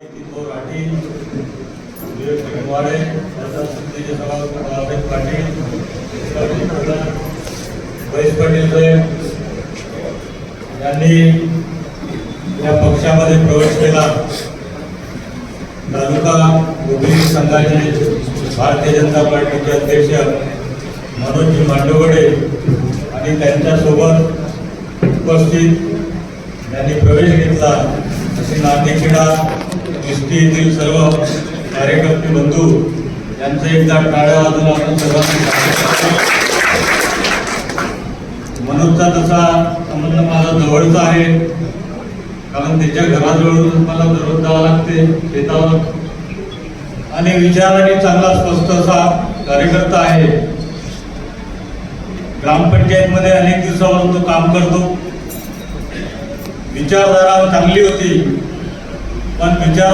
पाटील, पाटील यांनी या पक्षामध्ये प्रवेश केला। तालुका हुबळी संघाचे भारतीय जनता पार्टीचे अध्यक्ष मनोज मांडवगडे आणि त्यांच्यासोबत उपस्थित यांनी प्रवेश घेतला। अशी नांदेडखेडा एसटी येथील सर्व कार्यकर्ते बंधू यांचं एकदा टाळ्या वाजून आपण सर्वांनी मनोजचा तसा संबंध माझा जवळचा आहे, कारण त्याच्या घराजवळून मला दररोज जावं लागते शेतावर आणि विचाराने चांगला स्पष्ट असा कार्यकर्ता आहे। ग्रामपंचायतमध्ये अनेक दिवसापासून तो काम करतो। विचारधारा चांगली होती, पण विचार